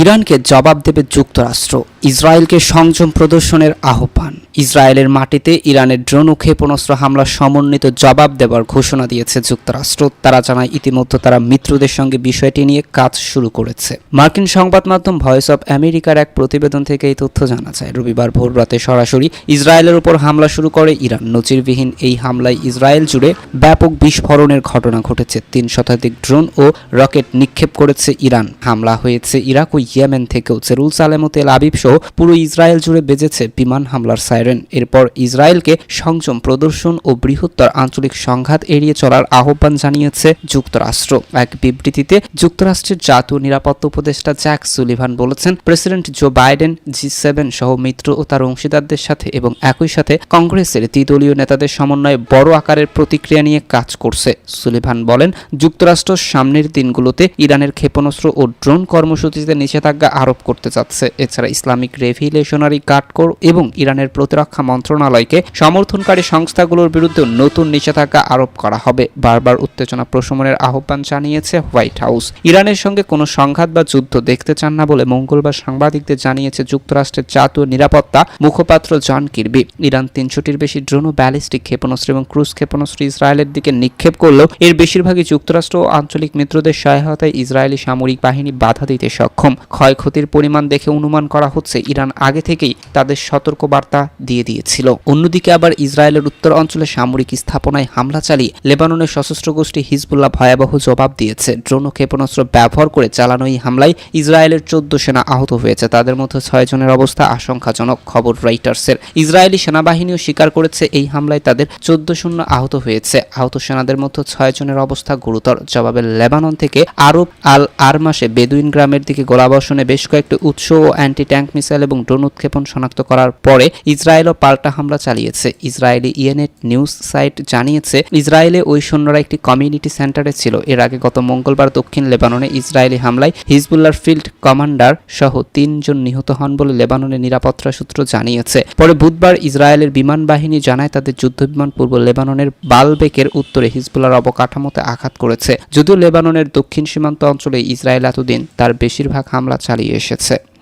ইরানকে জবাব দেবে যুক্তরাষ্ট্র, ইসরায়েলকে সংযম প্রদর্শনের আহ্বান। ইসরায়েলের মাটিতে ইরানের ড্রোন ও ক্ষেপণাস্ত্র হামলার সমন্বিত জবাব দেওয়ার ঘোষণা দিয়েছে যুক্তরাষ্ট্র। তারা জানায় ইতিমধ্যে তারা মিত্রদের সঙ্গে বিষয়টি নিয়ে কাজ শুরু করেছে। মার্কিন সংবাদ মাধ্যম ভয়েস অব আমেরিকার এক প্রতিবেদন থেকে এই তথ্য জানা যায়। রবিবার ভোররাতে সরাসরি ইসরায়েলের উপর হামলা শুরু করে ইরান। নজিরবিহীন এই হামলায় ইসরায়েল জুড়ে ব্যাপক বিস্ফোরণের ঘটনা ঘটেছে। ৩ শতাধিক ড্রোন ও রকেট নিক্ষেপ করেছে ইরান। হামলা হয়েছে ইরাক ও ইয়েমেন থেকেও। জেরুজালেম ও তেল আবিব সহ পুরো ইসরায়েল জুড়ে বেজেছে বিমান হামলার সাইরেন। এরপর ইসরায়েলকে সংযম প্রদর্শন ও বৃহত্তর আঞ্চলিক সংঘাত এড়িয়ে চলার আহ্বান জানিয়েছে যুক্তরাষ্ট্র। এক বিবৃতিতে যুক্তরাষ্ট্রের জাতীয় নিরাপত্তা উপদেষ্টা জ্যাক সুলিভান বলেছেন, প্রেসিডেন্ট জো বাইডেন G7 সহ মিত্র ও তার অংশীদারদের সাথে এবং একই সাথে কংগ্রেসের দ্বিদলীয় নেতাদের সমন্বয়ে বড় আকারের প্রতিক্রিয়া নিয়ে কাজ করছে। সুলিভান বলেন, যুক্তরাষ্ট্র সামনের দিনগুলোতে ইরানের ক্ষেপণাস্ত্র ও ড্রোন কর্মসূচিতে নিষেধাজ্ঞা আরোপ করতে যাচ্ছে। এছাড়া ইসলামিক রেভিলেশনারি গার্ড কোর এবং ইরানের প্রতিরক্ষা মন্ত্রণালয়কে সমর্থনকারী সংস্থাগুলোর বিরুদ্ধে নতুন নিষেধাজ্ঞা আরোপ করা হবে। বারবার উত্তেজনা প্রশমনের আহ্বান জানিয়েছে হোয়াইট হাউস। ইরানের সঙ্গে কোনো সংঘাত বা যুদ্ধ দেখতে চান না বলে মঙ্গলবার সাংবাদিকদের জানিয়েছে যুক্তরাষ্ট্রের জাতীয় নিরাপত্তা মুখপাত্র জন কির্বি। ইরান ৩০০টির বেশি ড্রোন ও ব্যালিস্টিক ক্ষেপণাস্ত্র এবং ক্রুজ ক্ষেপণাস্ত্র ইসরায়েলের দিকে নিক্ষেপ করলেও এর বেশিরভাগই যুক্তরাষ্ট্র ও আঞ্চলিক মিত্রদের সহায়তায় ইসরায়েলি সামরিক বাহিনী বাধা দিতে সক্ষম। ক্ষয়ক্ষতির পরিমাণ দেখে অনুমান করা হচ্ছে ইরান আগে থেকেই তাদের সতর্কবার্তা দিয়ে দিয়েছিল। অন্যদিকে আবার ইসরায়েলের উত্তর অঞ্চলে সামরিক স্থাপনায় হামলা চালিয়ে লেবাননের সশস্ত্র গোষ্ঠী হিজবুল্লাহ ভয়াবহ জবাব দিয়েছে। ড্রোন ও ক্ষেপণাস্ত্র ব্যবহার করে চালানো এই হামলায় ইসরায়েলের 14 সেনা আহত হয়েছে। তাদের মধ্যে 6 জনের অবস্থা আশঙ্কাজনক। খবর রয়টার্সের। ইসরায়েলি সেনাবাহিনীও স্বীকার করেছে এই হামলায় তাদের 14 শূন্য আহত হয়েছে। আহত সেনাদের মধ্যে 6 জনের অবস্থা গুরুতর। জবাবে লেবানন থেকে আরব আল আরমাসে বেদুইন গ্রামের দিকে গোলাবর্ষণে বেশ কয়েকটি উৎস ও অ্যান্টি ট্যাঙ্ক মিসাইল এবং ড্রোন উৎক্ষেপণ শনাক্ত করার পরে ইসরায়েলও পাল্টা হামলা চালিয়েছে। ইসরায়েলি ইয়েনেট নিউজ সাইট জানিয়েছে, ইসরায়েলে ওই সৈন্যরা একটি কমিউনিটি সেন্টারে ছিল। এর আগে গত মঙ্গলবার দক্ষিণ লেবাননে ইসরায়েলি হামলায় হিজবুল্লাহর ফিল্ড কমান্ডার সহ 3 জন নিহত হন বলে লেবাননের নিরাপত্তা সূত্র জানিয়েছে। পরে বুধবার ইসরায়েলের বিমান বাহিনী জানায় তাদের যুদ্ধবিমান পূর্ব লেবাননের বালবেকের উত্তরে হিজবুল্লাহর অবকাঠামোতে আঘাত করেছে। যদিও লেবাননের দক্ষিণ সীমান্ত অঞ্চলে ইসরায়েল এতদিন তার বেশিরভাগ হামলা চালিয়ে এসেছে।